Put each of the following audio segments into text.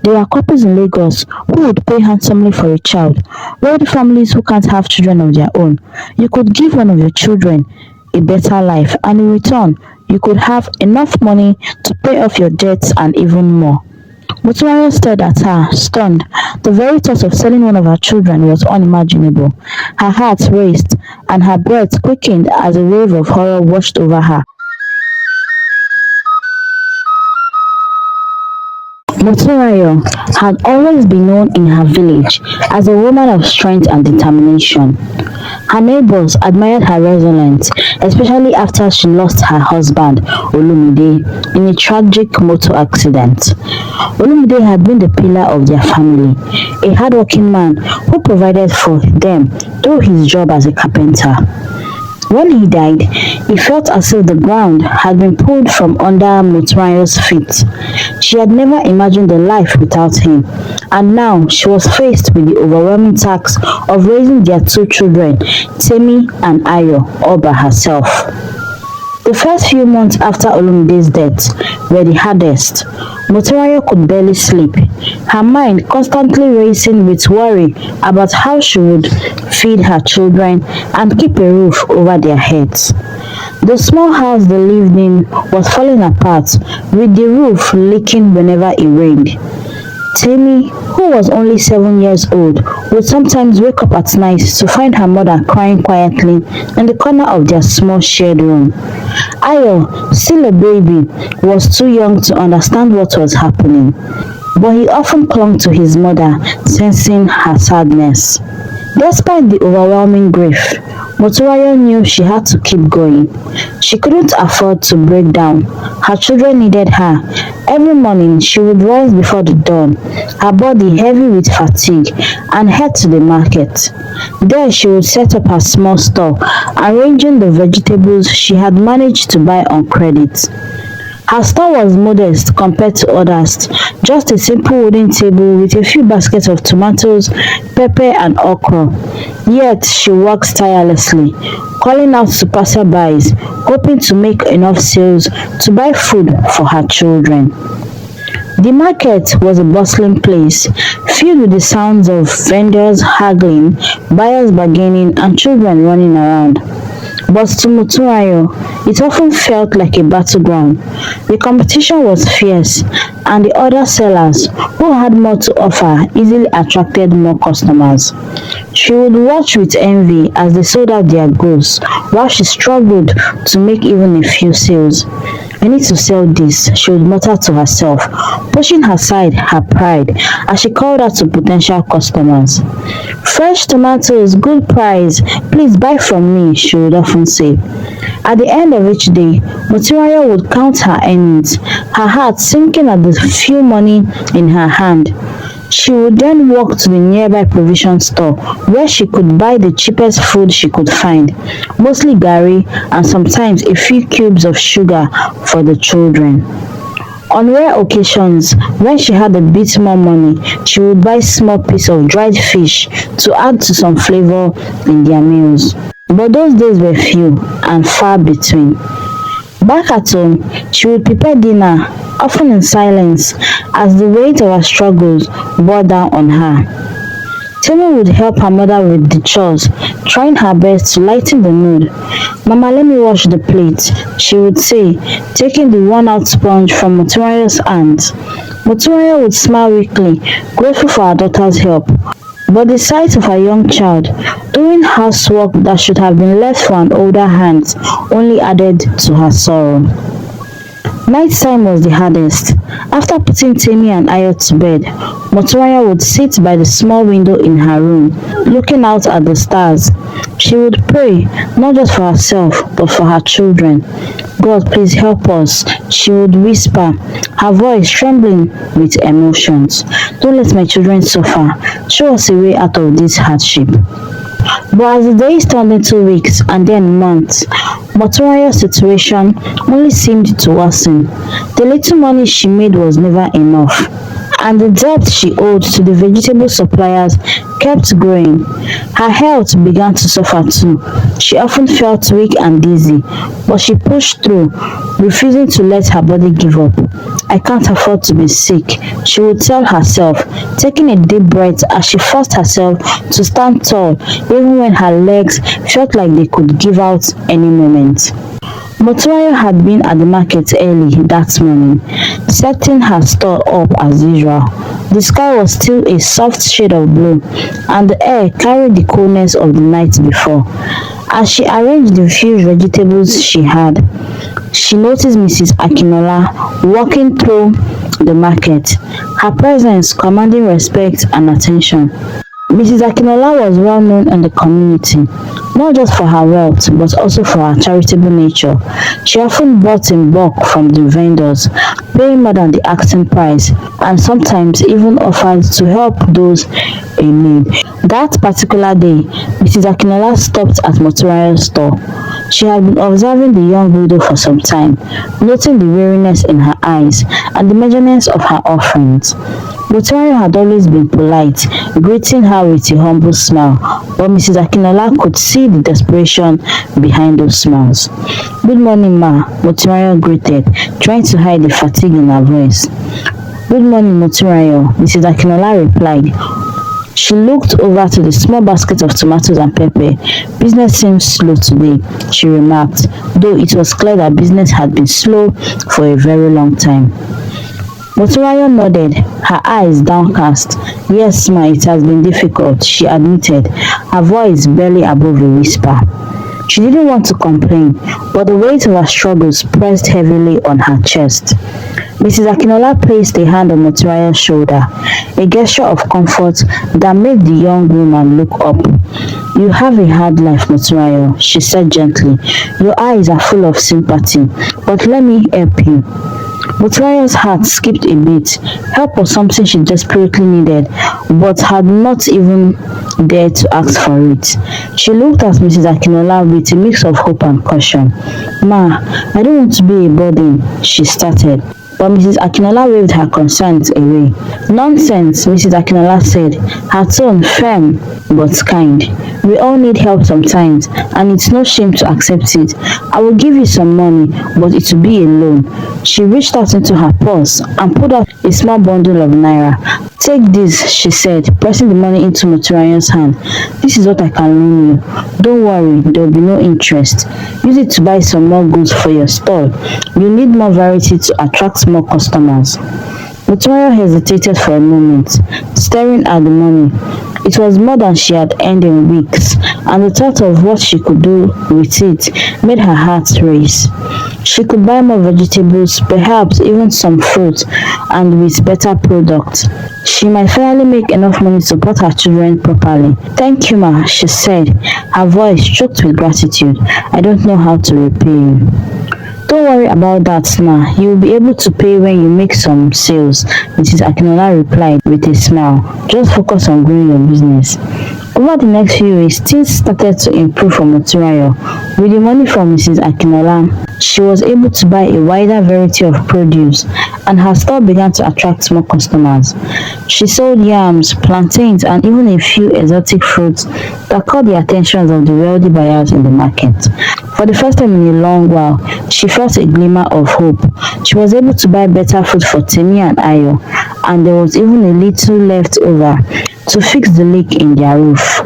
There are couples in Lagos who would pay handsomely for a child, wealthy families who can't have children of their own. You could give one of your children a better life, and in return, you could have enough money to pay off your debts and even more. Motunrayo stared at her, stunned. The very thought of selling one of her children was unimaginable. Her heart raced, and her breath quickened as a wave of horror washed over her. Motunrayo had always been known in her village as a woman of strength and determination. Her neighbors admired her resilience, especially after she lost her husband, Olumide, in a tragic motor accident. Olumide had been the pillar of their family, a hardworking man who provided for them through his job as a carpenter. When he died, he felt as if the ground had been pulled from under Motunrayo's feet. She had never imagined a life without him, and now she was faced with the overwhelming task of raising their two children, Tamy and Ayo, all by herself. The first few months after Olumide's death were the hardest. Motunrayo could barely sleep, her mind constantly racing with worry about how she would feed her children and keep a roof over their heads. The small house they lived in was falling apart, with the roof leaking whenever it rained. Tamy, who was only 7 years old, would sometimes wake up at night to find her mother crying quietly in the corner of their small shared room. Ayo, still a baby, was too young to understand what was happening, but he often clung to his mother, sensing her sadness. Despite the overwhelming grief, Motunrayo knew she had to keep going. She couldn't afford to break down. Her children needed her. Every morning she would rise before the dawn, her body heavy with fatigue, and head to the market. There she would set up her small store, arranging the vegetables she had managed to buy on credit. Her store was modest compared to others, just a simple wooden table with a few baskets of tomatoes, pepper and okra. Yet she worked tirelessly, calling out to passerbys, hoping to make enough sales to buy food for her children. The market was a bustling place, filled with the sounds of vendors haggling, buyers bargaining, and children running around. But to Motunrayo, it often felt like a battleground. The competition was fierce, and the other sellers, who had more to offer, easily attracted more customers. She would watch with envy as they sold out their goods, while she struggled to make even a few sales. I need to sell this, she would mutter to herself, pushing aside her pride as she called out to potential customers. Fresh tomatoes, good price, please buy from me, she would often say. At the end of each day, Motunrayo would count her earnings, her heart sinking at the few money in her hand. She would then walk to the nearby provision store where she could buy the cheapest food she could find, mostly garri and sometimes a few cubes of sugar for the children. On rare occasions, when she had a bit more money, she would buy small piece of dried fish to add to some flavor in their meals. But those days were few and far between. Back at home, she would prepare dinner, often in silence, as the weight of her struggles bore down on her. Tamy would help her mother with the chores, trying her best to lighten the mood. "Mama, let me wash the plate," she would say, taking the worn-out sponge from Motunrayo's hands. Motunrayo would smile weakly, grateful for her daughter's help. But the sight of her young child doing housework that should have been left for an older hand only added to her sorrow. Nighttime was the hardest. After putting Tamy and Ayo to bed, Motunrayo would sit by the small window in her room, looking out at the stars. She would pray, not just for herself, but for her children. "God, please help us," she would whisper, her voice trembling with emotions. "Don't let my children suffer. Show us a way out of this hardship." But as the days turned into weeks and then months, Motunrayo's situation only seemed to worsen. The little money she made was never enough. and the debt she owed to the vegetable suppliers kept growing. Her health began to suffer too. She often felt weak and dizzy, but she pushed through, refusing to let her body give up. I can't afford to be sick, she would tell herself, taking a deep breath as she forced herself to stand tall, even when her legs felt like they could give out any moment. Motunrayo had been at the market early that morning, setting her store up as usual. The sky was still a soft shade of blue, and the air carried the coolness of the night before. As she arranged the few vegetables she had, she noticed Mrs. Akinola walking through the market, her presence commanding respect and attention. Mrs. Akinola was well known in the community, not just for her wealth but also for her charitable nature. She often bought in bulk from the vendors, paying more than the asking price, and sometimes even offered to help those in need. That particular day, Mrs. Akinola stopped at Motunrayo's store. She had been observing the young widow for some time, noting the weariness in her eyes and the measurements of her offerings. Motunrayo had always been polite, greeting her with a humble smile, but Mrs. Akinola could see the desperation behind those smiles. "Good morning, ma," Motunrayo greeted, trying to hide the fatigue in her voice. "Good morning, Motunrayo," Mrs. Akinola replied. She looked over to the small basket of tomatoes and pepper. "Business seems slow today," she remarked, though it was clear that business had been slow for a very long time. Motunrayo nodded, her eyes downcast. "Yes, ma, it has been difficult," she admitted, her voice barely above a whisper. She didn't want to complain, but the weight of her struggles pressed heavily on her chest. Mrs. Akinola placed a hand on Motunrayo's shoulder, a gesture of comfort that made the young woman look up. "You have a hard life, Motunrayo," she said gently. "Your eyes are full of sympathy, but let me help you." Motunrayo's heart skipped a beat. Help was something she desperately needed, but had not even dared to ask for it. She looked at Mrs. Akinola with a mix of hope and caution. "Ma, I don't want to be a burden," she started. But Mrs. Akinola waved her concerns away. "Nonsense," Mrs. Akinola said, her tone firm but kind. "We all need help sometimes, and it's no shame to accept it. I will give you some money, but it will be a loan." She reached out into her purse and pulled out a small bundle of naira. "Take this," she said, pressing the money into Motunrayo's hand. "This is what I can loan you. Don't worry, there will be no interest. Use it to buy some more goods for your store. You need more variety to attract more customers." Motunrayo hesitated for a moment, staring at the money. It was more than she had earned in weeks, and the thought of what she could do with it made her heart race. She could buy more vegetables, perhaps even some fruit, and with better products. She might finally make enough money to support her children properly. "Thank you, ma," she said, her voice choked with gratitude. "I don't know how to repay you." "Don't worry about that, ma. You will be able to pay when you make some sales," Mrs. Akinola replied with a smile. "Just focus on growing your business." Over the next few weeks, things started to improve for Motunrayo. With the money from Mrs. Akinola, she was able to buy a wider variety of produce, and her store began to attract more customers. She sold yams, plantains, and even a few exotic fruits that caught the attention of the wealthy buyers in the market. For the first time in a long while, she felt a glimmer of hope. She was able to buy better food for Tamy and Ayo, and there was even a little left over to fix the leak in their roof.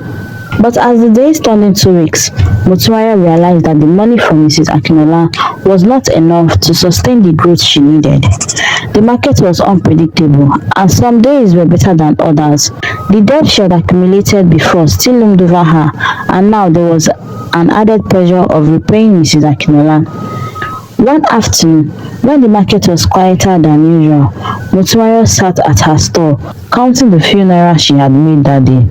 But as the days turned into weeks, Motunrayo realized that the money from Mrs. Akinola was not enough to sustain the growth she needed. The market was unpredictable, and some days were better than others. The debt she had accumulated before still loomed over her, and now there was an added pressure of repaying Mrs. Akinola. One afternoon, when the market was quieter than usual, Motunrayo sat at her store, counting the few naira she had made that day.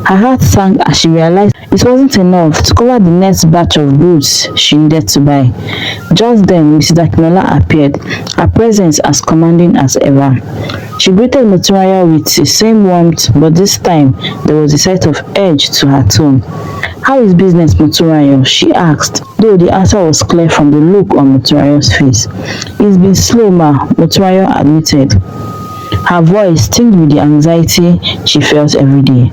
Her heart sank as she realized it wasn't enough to cover the next batch of goods she needed to buy. Just then, Mrs. Akinola appeared, her presence as commanding as ever. She greeted Motunrayo with the same warmth, but this time there was a sight of edge to her tone. "How is business, Motunrayo?" she asked, though the answer was clear from the look on Motunrayo's face. "It's been slow, ma," Motunrayo admitted. her voice tinged with the anxiety she felt every day.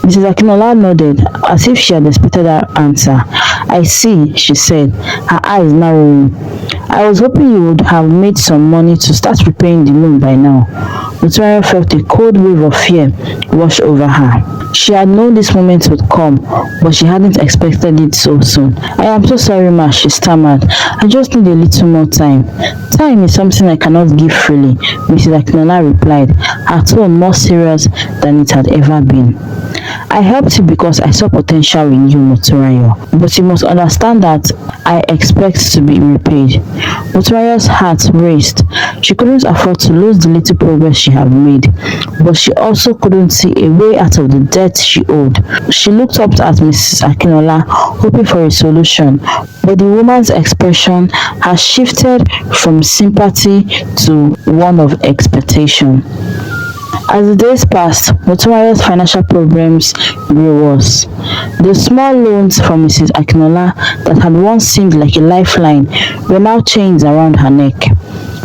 Mrs. Akinola nodded, as if she had expected that answer. "I see," she said, her eyes narrowing. "I was hoping you would have made some money to start repaying the loan by now." Motorayo felt a cold wave of fear wash over her. She had known this moment would come, but she hadn't expected it so soon. "I am so sorry, ma," she stammered. "I just need a little more time." "Time is something I cannot give freely," Mrs. Akinola replied, her tone more serious than it had ever been. "I helped you because I saw potential in you, Motorayo. But you must understand that I expect to be repaid." Motorayo's heart raced. She couldn't afford to lose the little progress she had made, but she also couldn't see a way out of the debt she owed. She looked up at Mrs. Akinola, hoping for a solution, but the woman's expression had shifted from sympathy to one of expectation. As the days passed, Motorayo's financial problems grew worse. The small loans from Mrs. Akinola that had once seemed like a lifeline were now chains around her neck.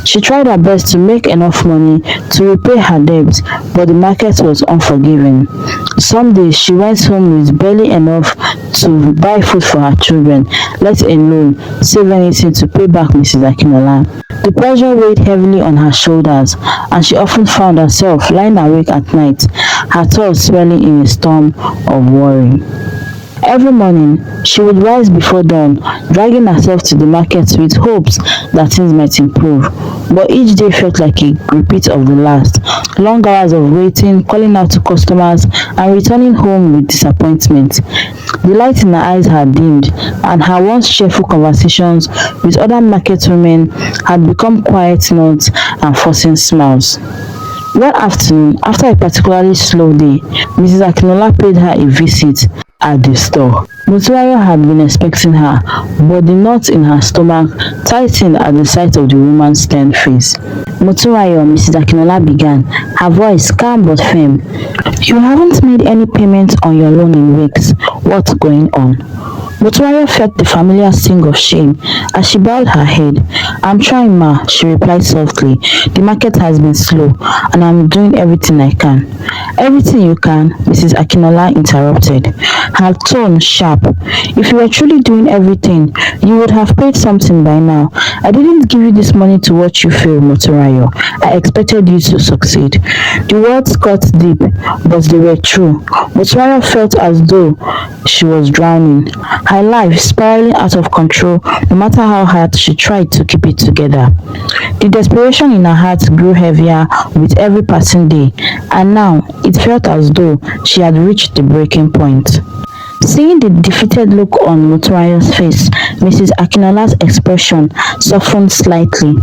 She tried her best to make enough money to repay her debts, but the market was unforgiving. Some days she went home with barely enough to buy food for her children, let alone save anything to pay back Mrs. Akinola. The pressure weighed heavily on her shoulders, and she often found herself lying awake at night, her thoughts swirling in a storm of worry. Every morning, she would rise before dawn, dragging herself to the market with hopes that things might improve. But each day felt like a repeat of the last. Long hours of waiting, calling out to customers, and returning home with disappointment. The light in her eyes had dimmed, and her once cheerful conversations with other market women had become quiet nods and forcing smiles. One afternoon, after a particularly slow day, Mrs. Akinola paid her a visit at the store. Motorayo had been expecting her, but the knot in her stomach tightened at the sight of the woman's stern face. "Motorayo," Mrs. Akinola began, her voice calm but firm. "You haven't made any payments on your loan in weeks. What's going on?" Motorayo felt the familiar sting of shame as she bowed her head. "I'm trying, ma," she replied softly. "The market has been slow, and I'm doing everything I can." "Everything you can?" Mrs. Akinola interrupted, her tone sharp. "If you were truly doing everything, you would have paid something by now. I didn't give you this money to watch you fail, Motorayo. I expected you to succeed." The words cut deep, but they were true. Motorayo felt as though she was drowning, her life spiraling out of control no matter how hard she tried to keep it together. The desperation in her heart grew heavier with every passing day, and now it felt as though she had reached the breaking point. Seeing the defeated look on Motorayo's face, Mrs. Akinola's expression softened slightly.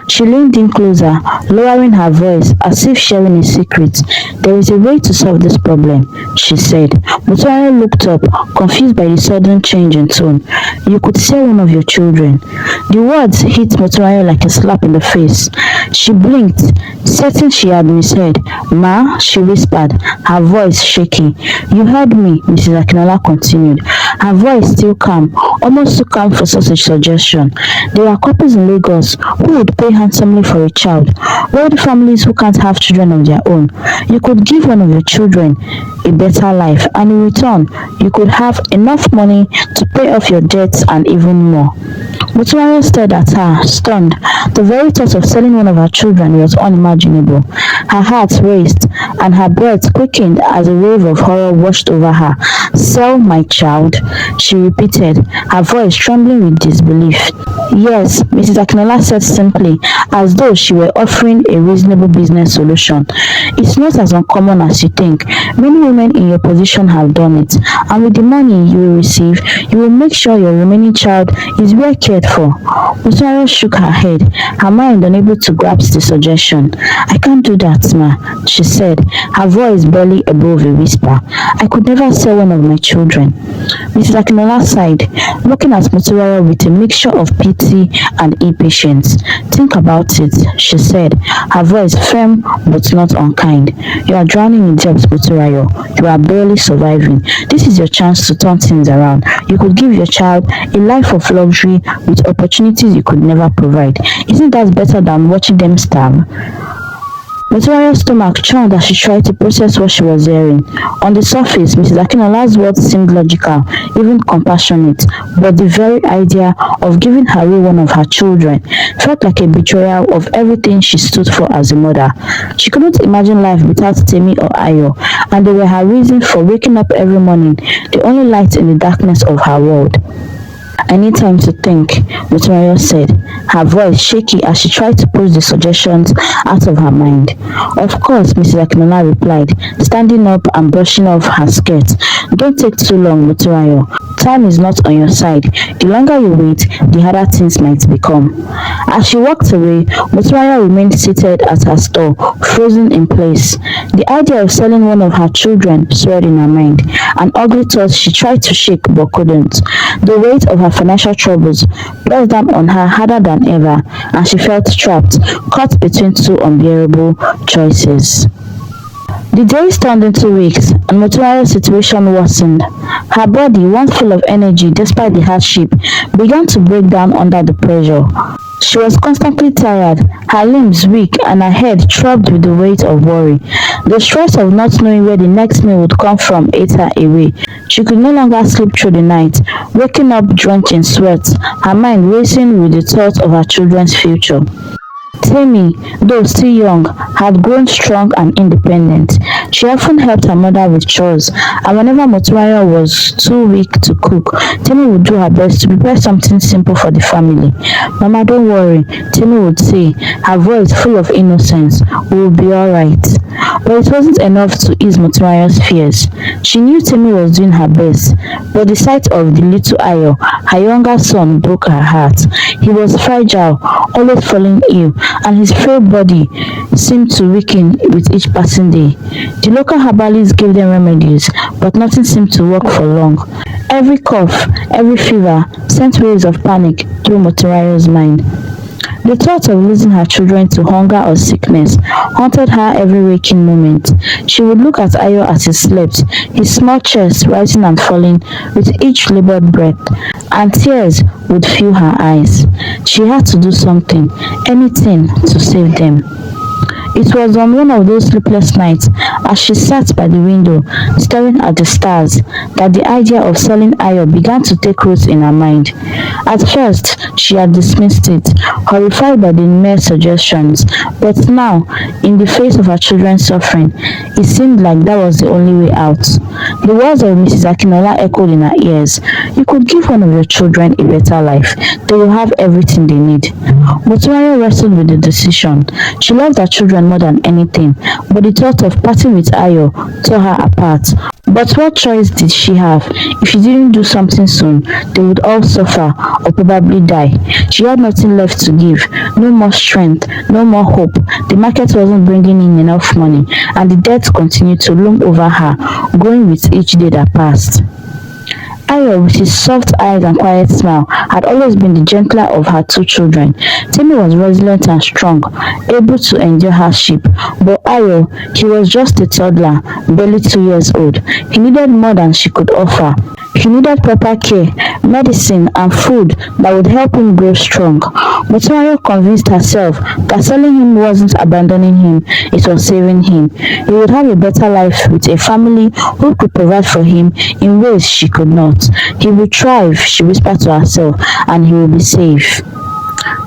She leaned in closer, lowering her voice as if sharing a secret. "There is a way to solve this problem," she said. Motorayo looked up, confused by the sudden change in tone. "You could sell one of your children." The words hit Motorayo like a slap in the face. She blinked, certain she had misheard. "Ma," she whispered, her voice shaking. "You heard me," Mrs. Akinola continued, her voice still calm, almost too calm for such a suggestion. "There are couples in Lagos who would pay handsomely for a child, wealthy families who can't have children of their own. You could give one of your children a better life, and in return, you could have enough money to pay off your debts and even more." Motorayo stared at her, stunned. The very thought of selling one of her children was unimaginable. Her heart raced, and her breath quickened as a wave of horror washed over her. "Sell my child?" she repeated, her voice trembling with disbelief. "Yes," Mrs. Akinola said simply, as though she were offering a reasonable business solution. "It's not as uncommon as you think. Many women in your position have done it, and with the money you will receive, you will make sure your remaining child is well cared for." Motorayo shook her head, her mind unable to grasp the suggestion. "I can't do that, ma," she said, her voice barely above a whisper. "I could never sell one of my children." Mrs. Akinola sighed, looking at Motorayo with a mixture of pity and impatience. "Think about it," she said, her voice firm but not unkind. "You are drowning in debt, Motorayo. You are barely surviving. This is your chance to turn things around. You could give your child a life of luxury with opportunities you could never provide. Isn't that better than watching them starve?" Motunrayo's stomach churned as she tried to process what she was hearing. On the surface, Mrs. Akinola's words seemed logical, even compassionate, but the very idea of giving away one of her children felt like a betrayal of everything she stood for as a mother. She couldn't imagine life without Tamy or Ayo, and they were her reason for waking up every morning, the only light in the darkness of her world. I need time to think, Motunrayo said, her voice shaky as she tried to push the suggestions out of her mind. Of course, Mrs. Akinola replied, standing up and brushing off her skirt. Don't take too long, Motunrayo. Time is not on your side. The longer you wait, the harder things might become. As she walked away, Motunrayo remained seated at her store, frozen in place. The idea of selling one of her children swirled in her mind, an ugly thought she tried to shake but couldn't. The weight of her financial troubles pressed down on her harder than ever, and she felt trapped, caught between two unbearable choices. The days turned into weeks, and Motunrayo's situation worsened. Her body, once full of energy despite the hardship, began to break down under the pressure. She was constantly tired, her limbs weak, and her head throbbed with the weight of worry. The stress of not knowing where the next meal would come from ate her away. She could no longer sleep through the night, waking up drenched in sweat, her mind racing with the thought of her children's future. Tamy, though still young, had grown strong and independent. She often helped her mother with chores, and whenever Motunrayo was too weak to cook, Tamy would do her best to prepare something simple for the family. Mama, don't worry, Tamy would say, her voice full of innocence. We will be alright. But it wasn't enough to ease Motunrayo's fears. She knew Tamy was doing her best, but the sight of the little Ayo, her younger son, broke her heart. He was fragile, always falling ill, and his frail body seemed to weaken with each passing day. The local herbalists gave them remedies, but nothing seemed to work for long. Every cough, every fever sent waves of panic through Motunrayo's mind. The thought of losing her children to hunger or sickness haunted her every waking moment. She would look at Ayo as he slept, his small chest rising and falling with each labored breath, and tears would fill her eyes. She had to do something, anything to save them. It was on one of those sleepless nights, as she sat by the window, staring at the stars, that the idea of selling Ayo began to take root in her mind. At first, she had dismissed it, horrified by the mere suggestions, but now, in the face of her children's suffering, it seemed like that was the only way out. The words of Mrs. Akinola echoed in her ears. You could give one of your children a better life. They will have everything they need. Motunrayo wrestled with the decision. She loved her children more than anything, but the thought of parting with Ayo tore her apart. But what choice did she have? If she didn't do something soon, they would all suffer or probably die. She had nothing left to give, no more strength, no more hope. The market wasn't bringing in enough money, and the debts continued to loom over her, growing with each day that passed. Ayo, with his soft eyes and quiet smile, had always been the gentler of her two children. Tamy was resilient and strong, able to endure hardship, but Ayo, he was just a toddler, barely 2 years old. He needed more than she could offer. He needed proper care, medicine, and food that would help him grow strong. Motunrayo convinced herself that selling him wasn't abandoning him, it was saving him. He would have a better life with a family who could provide for him in ways she could not. He would thrive, she whispered to herself, and he would be safe.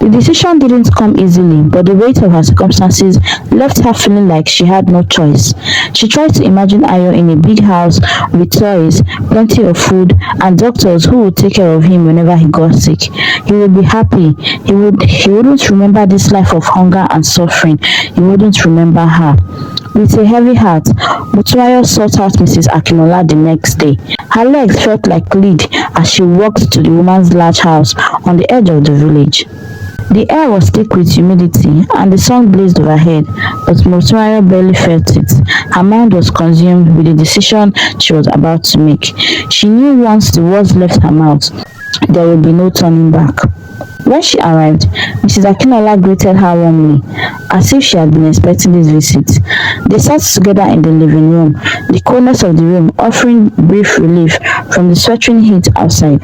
The decision didn't come easily, but the weight of her circumstances left her feeling like she had no choice. She tried to imagine Ayo in a big house with toys, plenty of food, and doctors who would take care of him whenever he got sick. He would be happy. He wouldn't remember this life of hunger and suffering. He wouldn't remember her. With a heavy heart, Motunrayo sought out Mrs. Akinola the next day. Her legs felt like lead as she walked to the woman's large house on the edge of the village. The air was thick with humidity, and the sun blazed overhead, but Motunrayo barely felt it. Her mind was consumed with the decision she was about to make. She knew once the words left her mouth, there would be no turning back. When she arrived, Mrs. Akinola greeted her warmly, as if she had been expecting this visit. They sat together in the living room, the coolness of the room offering brief relief from the sweltering heat outside.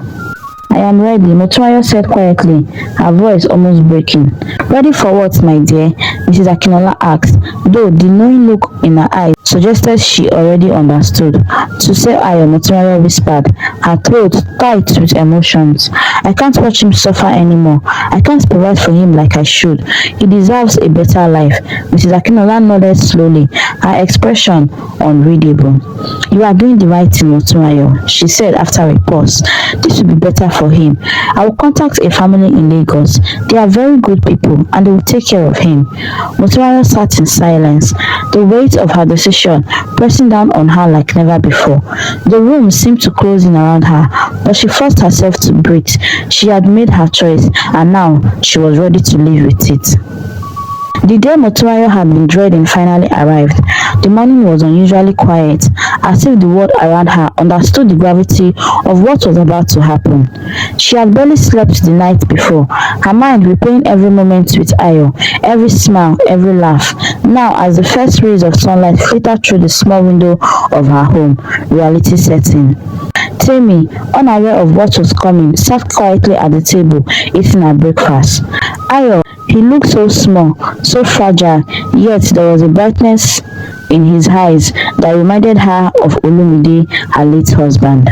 I am ready, Motunrayo said quietly, her voice almost breaking. Ready for what, my dear? Mrs. Akinola asked, though the knowing look in her eyes suggested she already understood. To save Ayo, Motunrayo whispered, her throat tight with emotions. I can't watch him suffer anymore. I can't provide for him like I should. He deserves a better life. Mrs. Akinola nodded slowly, her expression unreadable. You are doing the right thing, Motunrayo, she said after a pause. This will be better for him. I will contact a family in Lagos. They are very good people and they will take care of him. Motunrayo sat in silence, the weight of her decision pressing down on her like never before. The room seemed to close in around her, but she forced herself to breathe. She had made her choice and now she was ready to live with it. The day Motunrayo had been dreading finally arrived. The morning was unusually quiet, as if the world around her understood the gravity of what was about to happen. She had barely slept the night before, her mind replaying every moment with Ayo, every smile, every laugh. Now, as the first rays of sunlight filtered through the small window of her home, reality set in. Tamy, unaware of what was coming, sat quietly at the table, eating her breakfast. Ayo, he looked so small, so fragile, yet there was a brightness in his eyes that reminded her of Olumide, her late husband.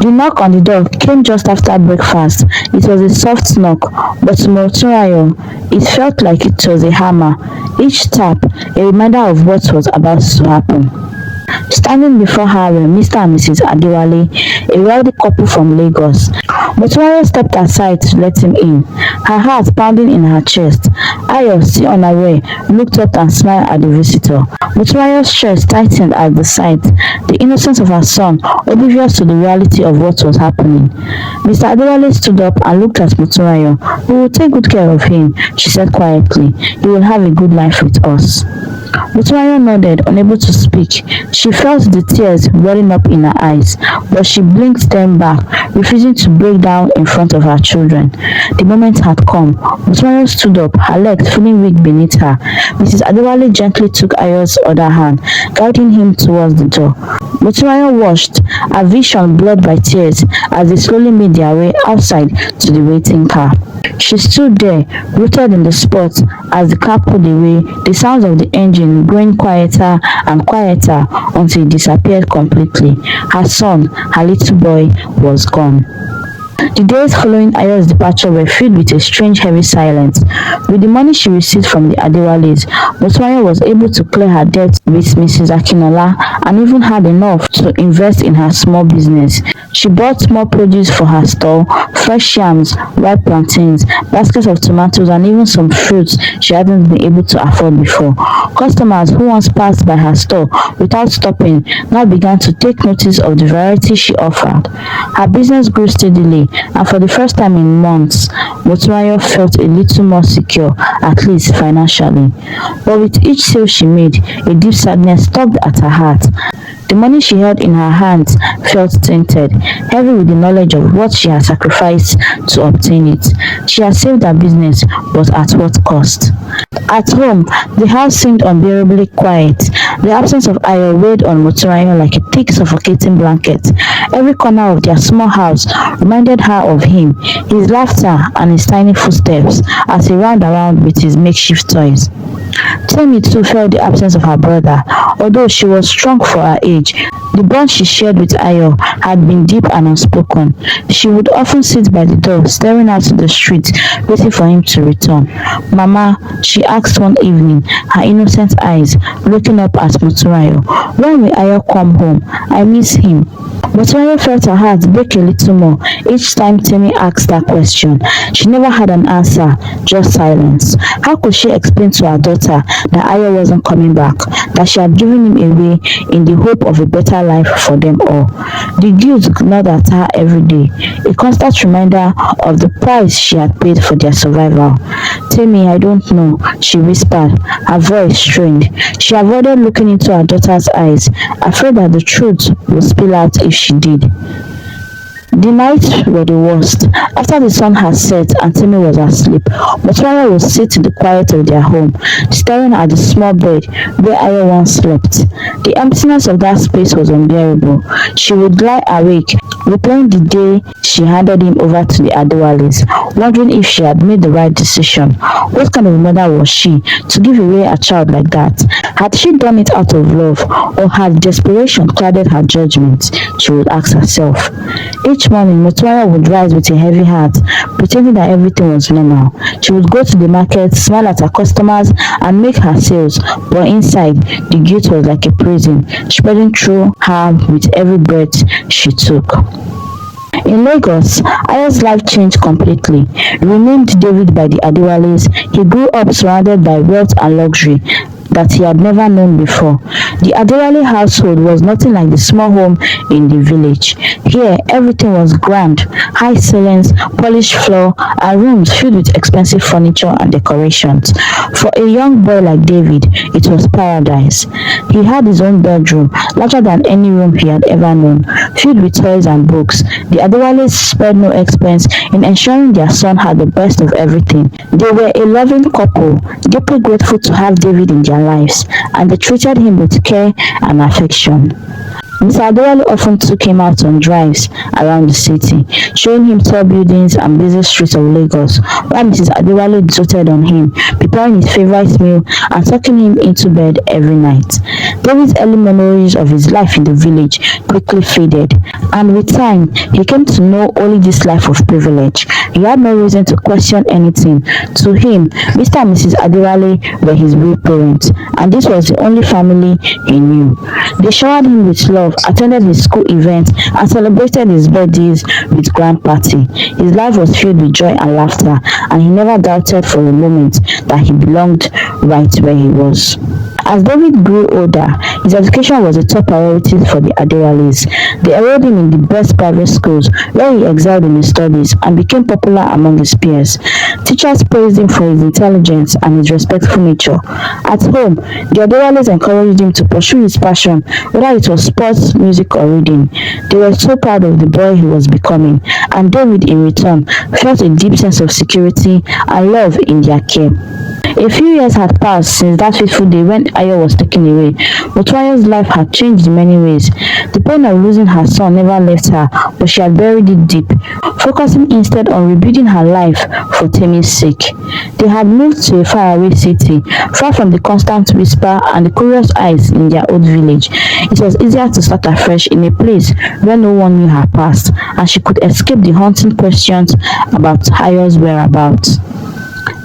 The knock on the door came just after breakfast. It was a soft knock, but to Motunrayo, it felt like it was a hammer. Each tap, a reminder of what was about to happen. Standing before her were Mr. and Mrs. Adewale, a wealthy couple from Lagos. Motunrayo stepped aside to let him in, her heart pounding in her chest. Ayo, still unaware, looked up and smiled at the visitor. Motunrayo's chest tightened at the sight, the innocence of her son, oblivious to the reality of what was happening. Mr. Adewale stood up and looked at Motunrayo. We will take good care of him, she said quietly. He will have a good life with us. Motunrayo nodded, unable to speak. She felt the tears welling up in her eyes, but she blinked them back, refusing to break down in front of her children. The moment had come. Motunrayo stood up, her legs feeling weak beneath her. Mrs. Adewale gently took Ayo's other hand, guiding him towards the door. Motunrayo watched, her vision blurred by tears, as they slowly made their way outside to the waiting car. She stood there, rooted in the spot, as the car pulled away, the sounds of the engine growing quieter and quieter until it disappeared completely. Her son, her little boy, was gone. The days following Ayo's departure were filled with a strange heavy silence. With the money she received from the Adewales, Motunrayo was able to clear her debts with Mrs. Akinola and even had enough to invest in her small business. She bought more produce for her store, fresh yams, ripe plantains, baskets of tomatoes and even some fruits she hadn't been able to afford before. Customers who once passed by her store without stopping now began to take notice of the variety she offered. Her business grew steadily, and for the first time in months, Motunrayo felt a little more secure, at least financially. But with each sale she made, a deep sadness tugged at her heart. The money she held in her hands felt tainted, heavy with the knowledge of what she had sacrificed to obtain it. She had saved her business, but at what cost? At home, the house seemed unbearably quiet. The absence of Ayo weighed on Motunrayo like a thick, suffocating blanket. Every corner of their small house reminded her of him, his laughter and his tiny footsteps as he ran around with his makeshift toys. Tamy too felt the absence of her brother. Although she was strong for her age, the bond she shared with Ayo had been deep and unspoken. She would often sit by the door, staring out to the street, waiting for him to return. Mama, she asked one evening, her innocent eyes looking up at Motunrayo, when will Ayo come home? I miss him. Motunrayo felt her heart break a little more each time Tamy asked that question. She never had an answer, just silence. How could she explain to her daughter that Ayo wasn't coming back, that she had given him away in the hope of a better life for them all? The guilt gnawed at her every day, a constant reminder of the price she had paid for their survival. Tamy, I don't know, she whispered, her voice strained. She avoided looking into her daughter's eyes, afraid that the truth would spill out if she did. The nights were the worst. After the sun had set and Tamy was asleep, Motunrayo would sit in the quiet of their home, staring at the small bed where Ayo once slept. The emptiness of that space was unbearable. She would lie awake, replaying the day she handed him over to the Adewalis, wondering if she had made the right decision. What kind of mother was she to give away a child like that? Had she done it out of love, or had desperation clouded her judgment? She would ask herself. Each morning, Motuaya would rise with a heavy heart, pretending that everything was normal. She would go to the market, smile at her customers, and make her sales, but inside, the guilt was like a prison, spreading through her with every breath she took. In Lagos, Ayo's life changed completely. Renamed David by the Adewalis, he grew up surrounded by wealth and luxury that he had never known before. The Adewale household was nothing like the small home in the village. Here, everything was grand, high ceilings, polished floor, and rooms filled with expensive furniture and decorations. For a young boy like David, it was paradise. He had his own bedroom, larger than any room he had ever known, filled with toys and books. The Adewales spared no expense in ensuring their son had the best of everything. They were a loving couple, deeply grateful to have David in their lives, and they treated him with care and affection. Mr. Adewale often took him out on drives around the city, showing him tall buildings and busy streets of Lagos, while Mrs. Adewale doted on him, preparing his favorite meal and tucking him into bed every night. David's early memories of his life in the village quickly faded, and with time, he came to know only this life of privilege. He had no reason to question anything. To him, Mr. and Mrs. Adewale were his real parents, and this was the only family he knew. They showered him with love, attended his school events, and celebrated his birthdays with grand party. His life was filled with joy and laughter, and he never doubted for a moment that he belonged right where he was. As David grew older, his education was a top priority for the Adewales. They enrolled him in the best private schools, where he excelled in his studies and became popular among his peers. Teachers praised him for his intelligence and his respectful nature. At home, the Adewales encouraged him to pursue his passion, whether it was sports, music, or reading. They were so proud of the boy he was becoming, and David, in return, felt a deep sense of security and love in their care. A few years had passed since that fateful day when Ayo was taken away. Motuayo's life had changed in many ways. The pain of losing her son never left her, but she had buried it deep, focusing instead on rebuilding her life for Tamy's sake. They had moved to a faraway city, far from the constant whisper and the curious eyes in their old village. It was easier to start afresh in a place where no one knew her past, and she could escape the haunting questions about Ayo's whereabouts.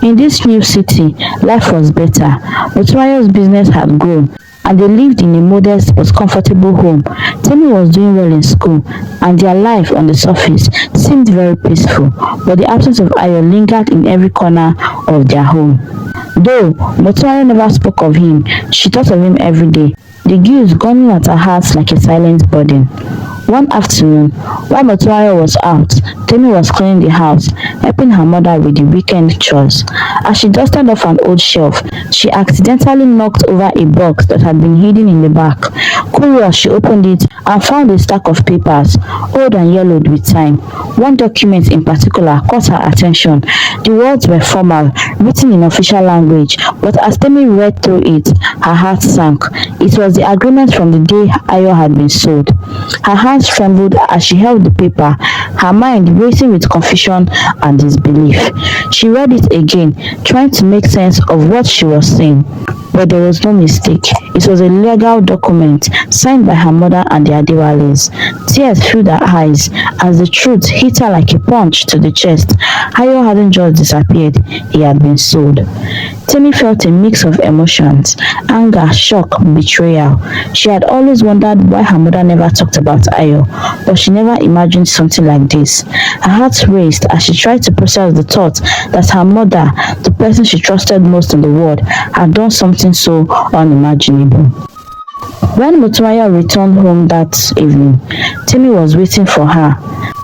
In this new city, life was better. Motuayo's business had grown, and they lived in a modest but comfortable home. Tamy was doing well in school, and their life on the surface seemed very peaceful, but the absence of Ayo lingered in every corner of their home. Though Motuayo never spoke of him, she thought of him every day, the guilt gunning at her heart like a silent burden. One afternoon, while Motuayo was out, Tamy was cleaning the house, helping her mother with the weekend chores. As she dusted off an old shelf, she accidentally knocked over a box that had been hidden in the back. Curious, she opened it and found a stack of papers, old and yellowed with time. One document in particular caught her attention. The words were formal, written in official language, but as Tamy read through it, her heart sank. It was the agreement from the day Ayo had been sold. Her hands trembled as she held the paper, her mind racing with confusion and disbelief. She read it again, trying to make sense of what she was saying. But there was no mistake. It was a legal document signed by her mother and the Adewales. Tears filled her eyes as the truth hit her like a punch to the chest. Ayo hadn't just disappeared, he had been sold. Tamy felt a mix of emotions, anger, shock, betrayal. She had always wondered why her mother never talked about Ayo, but she never imagined something like this. Her heart raced as she tried to process the thought that her mother, the person she trusted most in the world, had done something so unimaginable. When Motuayo returned home that evening, Tamy was waiting for her.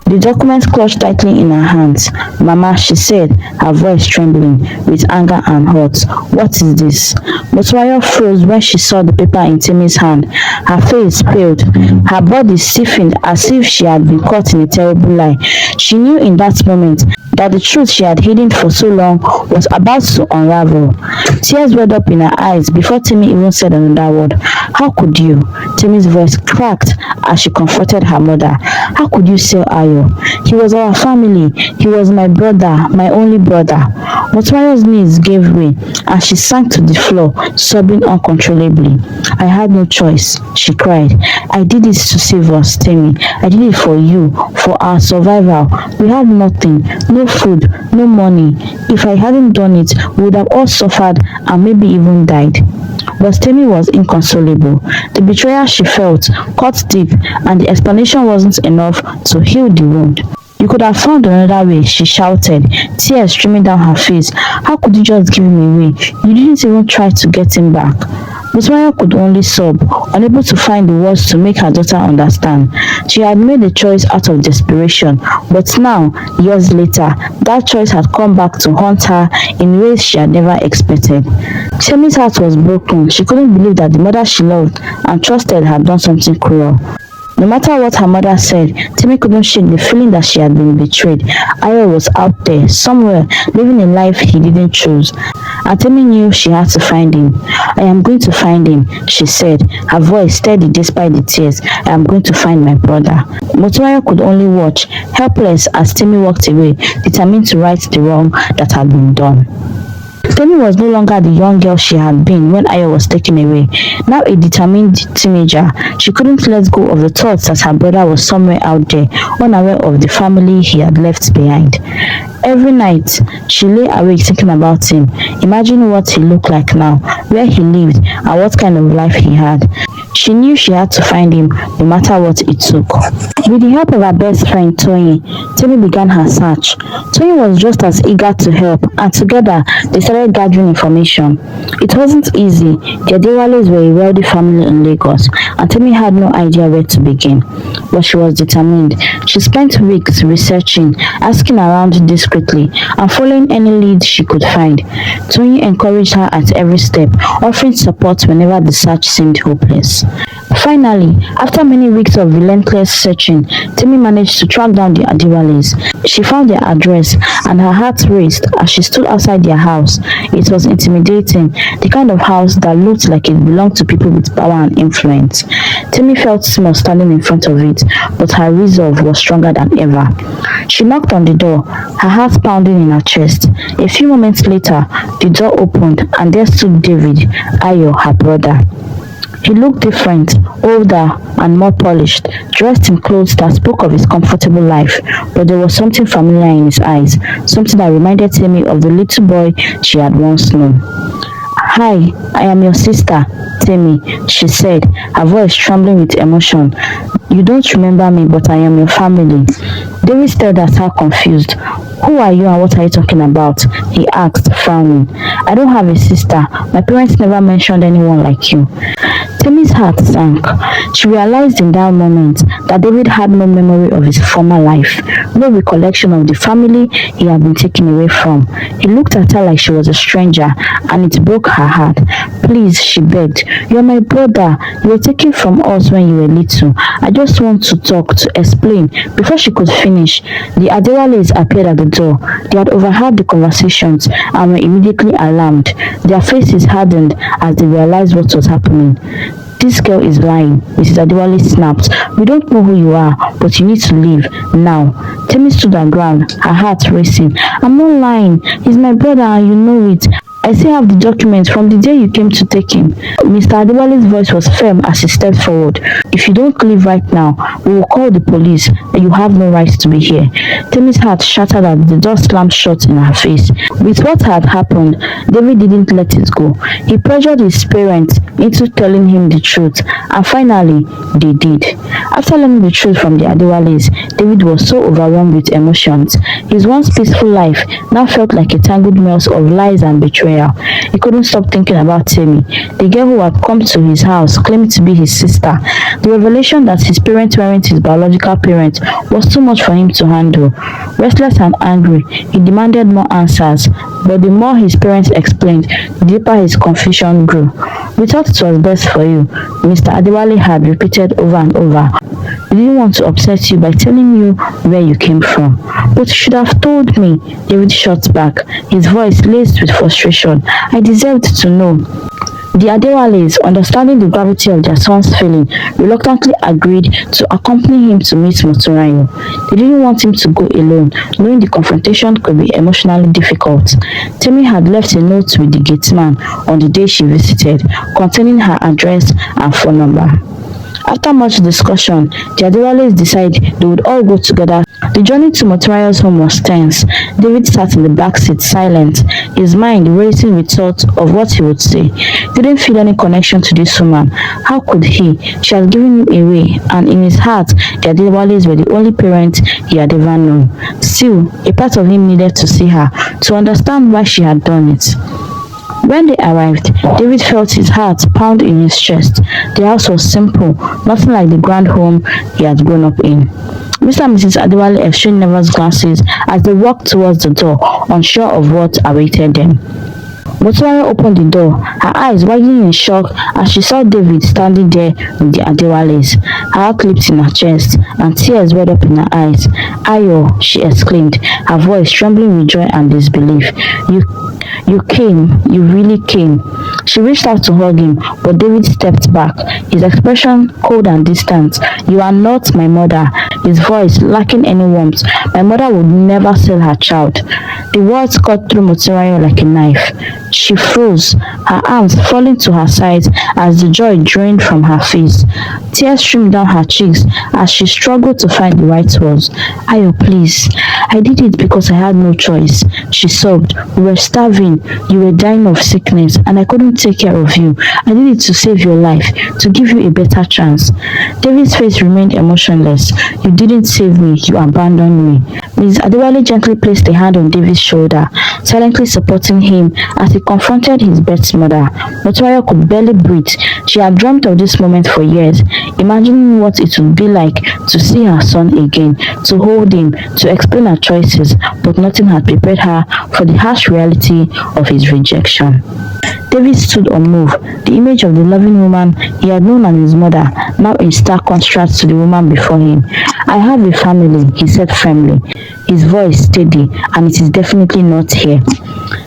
The document clutched tightly in her hands. "Mama," she said, her voice trembling with anger and hurt. "What is this?" Motuayo froze when she saw the paper in Tammy's hand. Her face paled, her body stiffened as if she had been caught in a terrible lie. She knew in that moment that the truth she had hidden for so long was about to unravel. Tears welled up in her eyes before Tamy even said another word. How could you? Tamy's voice cracked as she confronted her mother. How could you sell Ayo? He was our family. He was my brother, my only brother. Motuayo's knees gave way and she sank to the floor, sobbing uncontrollably. I had no choice, she cried. I did it to save us, Tamy. I did it for you, for our survival. We had nothing, no food, no money. If I hadn't done it, we would have all suffered and maybe even died. But Tamy was inconsolable. The betrayal she felt cut deep, and the explanation wasn't enough to heal the wound. You could have found another way, she shouted, tears streaming down her face. How could you just give him away? You didn't even try to get him back. Motuayo could only sob, unable to find the words to make her daughter understand. She had made a choice out of desperation, but now, years later, that choice had come back to haunt her in ways she had never expected. Tamy's heart was broken. She couldn't believe that the mother she loved and trusted had done something cruel. No matter what her mother said, Tamy couldn't shake the feeling that she had been betrayed. Ayo was out there, somewhere, living a life he didn't choose. And Tamy knew she had to find him. I am going to find him, she said, her voice steady despite the tears. I am going to find my brother. Motuayo could only watch, helpless as Tamy walked away, determined to right the wrong that had been done. Tamy was no longer the young girl she had been when Ayo was taken away. Now a determined teenager, she couldn't let go of the thoughts that her brother was somewhere out there, unaware of the family he had left behind. Every night, she lay awake thinking about him, imagining what he looked like now, where he lived, and what kind of life he had. She knew she had to find him, no matter what it took. With the help of her best friend, Tony, Tamy began her search. Tony was just as eager to help, and together, they started gathering information. It wasn't easy. The Adewales were a wealthy family in Lagos, and Tamy had no idea where to begin. But she was determined. She spent weeks researching, asking around discreetly, and following any leads she could find. Tony encouraged her at every step, offering support whenever the search seemed hopeless. Finally, after many weeks of relentless searching, Tamy managed to track down the Adewales. She found their address, and her heart raced as she stood outside their house. It was intimidating, the kind of house that looked like it belonged to people with power and influence. Tamy felt small standing in front of it, but her resolve was stronger than ever. She knocked on the door, her heart pounding in her chest. A few moments later, the door opened, and there stood David, Ayo, her brother. He looked different, older, and more polished, dressed in clothes that spoke of his comfortable life, but there was something familiar in his eyes, something that reminded Tamy of the little boy she had once known. Hi, I am your sister, Tamy, she said, her voice trembling with emotion. You don't remember me, but I am your family. David stared at her confused. Who are you and what are you talking about? He asked, frowning. I don't have a sister. My parents never mentioned anyone like you. Tamy's heart sank. She realized in that moment that David had no memory of his former life, no recollection of the family he had been taken away from. He looked at her like she was a stranger, and it broke her heart. Please, she begged. You're my brother. You were taken from us when you were little. I just want to talk, to explain. Before she could finish, the Adewales appeared at the door. They had overheard the conversations and were immediately alarmed. Their faces hardened as they realized what was happening. This girl is lying, Mrs. Adewale snapped. We don't know who you are, but you need to leave now. Tamy stood her ground, her heart racing. I'm not lying. He's my brother and you know it. I still have the documents from the day you came to take him. Mr. Adewale's voice was firm as he stepped forward. If you don't leave right now, we will call the police and you have no right to be here. Tammy's heart shattered as the door slammed shut in her face. With what had happened, David didn't let it go. He pressured his parents into telling him the truth, and finally, they did. After learning the truth from the Adewales, David was so overwhelmed with emotions. His once peaceful life now felt like a tangled mess of lies and betrayal. He couldn't stop thinking about Tamy, the girl who had come to his house claiming to be his sister. The revelation that his parents weren't his biological parents was too much for him to handle. Restless and angry, he demanded more answers, but the more his parents explained, the deeper his confusion grew. We thought it was best for you, Mr. Adewale had repeated over and over. We didn't want to upset you by telling you where you came from. "But you should have told me," David shot back, his voice laced with frustration. "I deserved to know." The Adewales, understanding the gravity of their son's feeling, reluctantly agreed to accompany him to meet Motunrayo. They didn't want him to go alone, knowing the confrontation could be emotionally difficult. Tamy had left a note with the gateman on the day she visited, containing her address and phone number. After much discussion, the Adewales decided they would all go together. The journey to Motunrayo's home was tense. David sat in the back seat, silent, his mind racing with thoughts of what he would say. He didn't feel any connection to this woman. How could he? She had given him away, and in his heart, the Adewales were the only parents he had ever known. Still, a part of him needed to see her, to understand why she had done it. When they arrived, David felt his heart pound in his chest. The house was simple, nothing like the grand home he had grown up in. Mr. and Mrs. Adewale exchanged nervous glances as they walked towards the door, unsure of what awaited them. Motunrayo opened the door, her eyes widening in shock as she saw David standing there with the Adewales. Her heart leaped in her chest, and tears welled up in her eyes. "Ayo," she exclaimed, her voice trembling with joy and disbelief. You came. You really came." She reached out to hug him, but David stepped back, his expression cold and distant. "You are not my mother," his voice lacking any warmth. "My mother would never sell her child." The words cut through Motunrayo like a knife. She froze, her arms falling to her sides as the joy drained from her face. Tears streamed down her cheeks as she struggled to find the right words. "Ayo, please. I did it because I had no choice," she sobbed. "We were starving, you were dying of sickness, and I couldn't take care of you. I did it to save your life, to give you a better chance." David's face remained emotionless. "You didn't save me, you abandoned me." Mrs. Adewale gently placed a hand on David's shoulder, silently supporting him as he confronted his birth mother. Motunrayo could barely breathe. She had dreamt of this moment for years, imagining what it would be like to see her son again, to hold him, to explain her choices, but nothing had prepared her for the harsh reality of his rejection. David stood unmoved, the image of the loving woman he had known as his mother, now in stark contrast to the woman before him. "I have a family," he said firmly, his voice steady, "and it is definitely not here."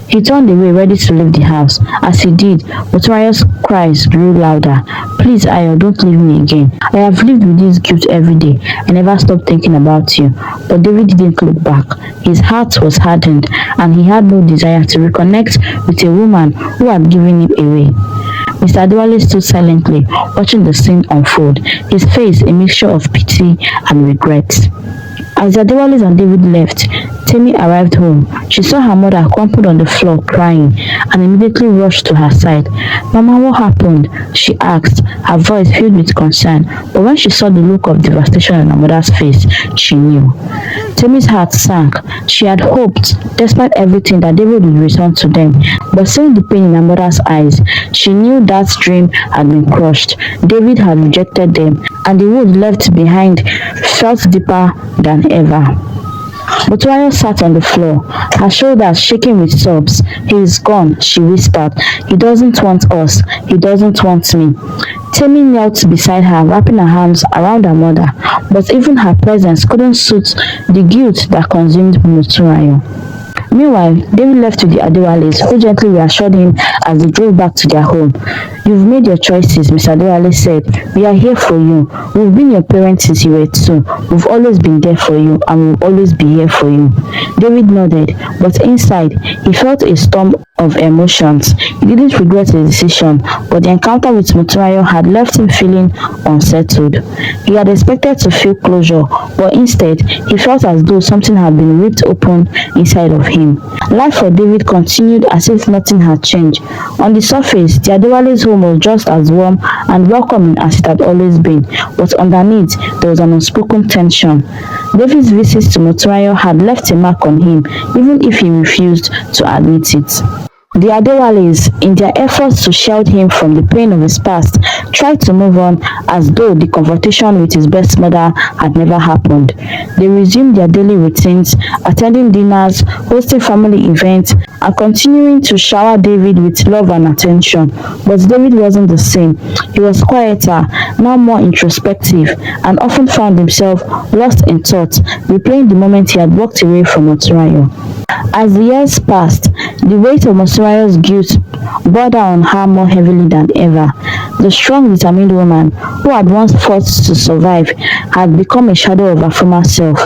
He turned away, ready to leave the house. As he did, Motunrayo's cries grew louder. "Please, Ayo, don't leave me again. I have lived with this guilt every day. I never stopped thinking about you." But David didn't look back. His heart was hardened, and he had no desire to reconnect with a woman who had given him away. Mr. Adewale stood silently, watching the scene unfold, his face a mixture of pity and regret. As the Adewales and David left, Tamy arrived home. She saw her mother crumpled on the floor crying and immediately rushed to her side. "Mama, what happened?" she asked, her voice filled with concern. But when she saw the look of devastation on her mother's face, she knew. Tamy's heart sank. She had hoped, despite everything, that David would return to them. But seeing the pain in her mother's eyes, she knew that dream had been crushed. David had rejected them, and the wound left behind felt deeper than ever. Motunrayo sat on the floor, her shoulders shaking with sobs. "He is gone," she whispered. "He doesn't want us. He doesn't want me." Tamy knelt beside her, wrapping her arms around her mother, but even her presence couldn't soothe the guilt that consumed Motunrayo. Meanwhile, David left with the Adewales, who gently reassured him as they drove back to their home. "You've made your choices," Mr. Adewale said. "We are here for you. We've been your parents since you were 2. We've always been there for you, and we'll always be here for you." David nodded, but inside, he felt a storm of emotions. He didn't regret his decision, but the encounter with Motunrayo had left him feeling unsettled. He had expected to feel closure, but instead, he felt as though something had been ripped open inside of him. Life for David continued as if nothing had changed. On the surface, the Adewale's home was just as warm and welcoming as it had always been, but underneath, there was an unspoken tension. David's visits to Motunrayo had left a mark on him, even if he refused to admit it. The Adewales, in their efforts to shield him from the pain of his past, tried to move on as though the confrontation with his birth mother had never happened. They resumed their daily routines, attending dinners, hosting family events, and continuing to shower David with love and attention. But David wasn't the same. He was quieter, now more introspective, and often found himself lost in thought, replaying the moment he had walked away from Monturayo. As the years passed, the weight of Mosurayo's guilt bore down on her more heavily than ever. The strong, determined woman, who had once fought to survive, had become a shadow of her former self.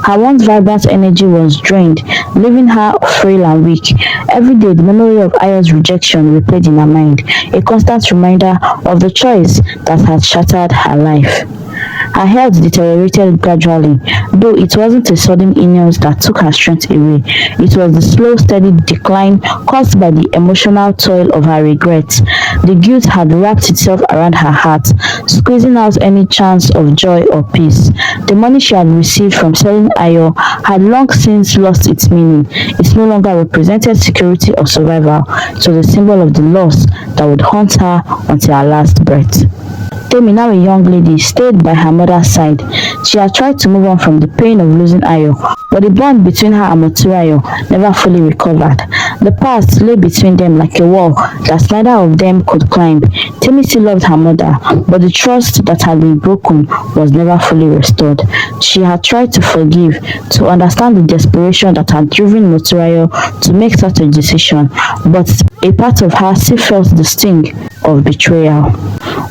Her once vibrant energy was drained, leaving her frail and weak. Every day, the memory of Ayo's rejection replayed in her mind, a constant reminder of the choice that had shattered her life. Her health deteriorated gradually, though it wasn't a sudden illness that took her strength away. It was the slow, steady decline caused by the emotional toil of her regrets. The guilt had wrapped itself around her heart, squeezing out any chance of joy or peace. The money she had received from selling Ayo had long since lost its meaning. It no longer represented security or survival. It was a symbol of the loss that would haunt her until her last breath. Tamy, now a young lady, stayed by her mother's side. She had tried to move on from the pain of losing Ayo, but the bond between her and Moturayo never fully recovered. The past lay between them like a wall that neither of them could climb. Tamy still loved her mother, but the trust that had been broken was never fully restored. She had tried to forgive, to understand the desperation that had driven Moturayo to make such a decision, but a part of her still felt the sting of betrayal.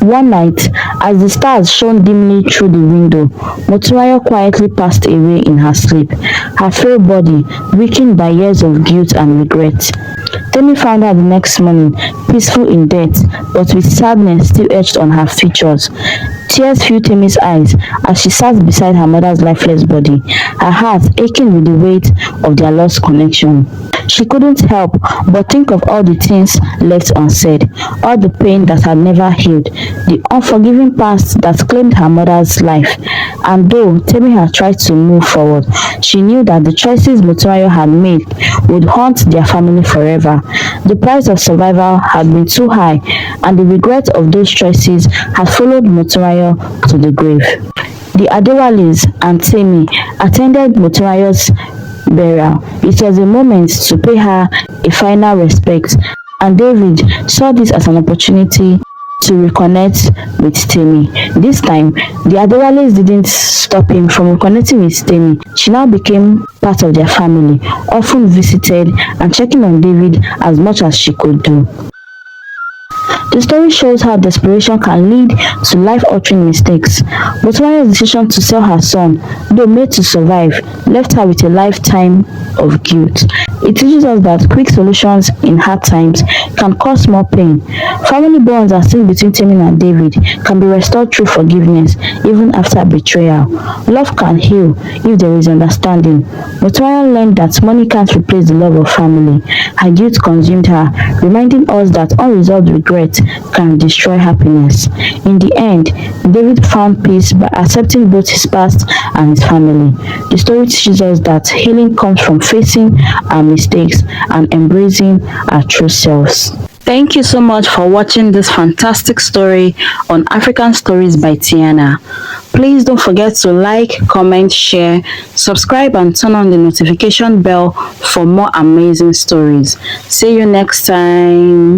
One night, as the stars shone dimly through the window, Moturayo quietly passed away in her sleep, her frail body weakened by years of guilt and regret. Tamy found her the next morning, peaceful in death, but with sadness still etched on her features. Tears filled Tamy's eyes as she sat beside her mother's lifeless body, her heart aching with the weight of their lost connection. She couldn't help but think of all the things left unsaid, all the pain that had never healed, the unforgiving past that claimed her mother's life. And though Tamy had tried to move forward, she knew that the choices Moturayo had made would haunt their family forever. The price of survival had been too high, and the regret of those choices had followed Moturayo to the grave. The Adewales and Tamy attended Moturayo's burial. It was a moment to pay her a final respect, and David saw this as an opportunity to reconnect with Tamy. This time, the Adewales didn't stop him from reconnecting with Tamy. She now became part of their family, often visited and checking on David as much as she could do. The story shows how desperation can lead to life-altering mistakes. Moturayo's decision to sell her son, though made to survive, left her with a lifetime of guilt. It teaches us that quick solutions in hard times can cause more pain. Family bonds are still between Tamy and David can be restored through forgiveness, even after betrayal. Love can heal if there is understanding. Moturayo learned that money can't replace the love of family. Her guilt consumed her, reminding us that unresolved regret can destroy happiness. In the end, David found peace by accepting both his past and his family. The story teaches us that healing comes from facing our mistakes and embracing our true selves. Thank you so much for watching this fantastic story on African Stories by Tiana. Please don't forget to like, comment, share, subscribe, and turn on the notification bell for more amazing stories. See you next time.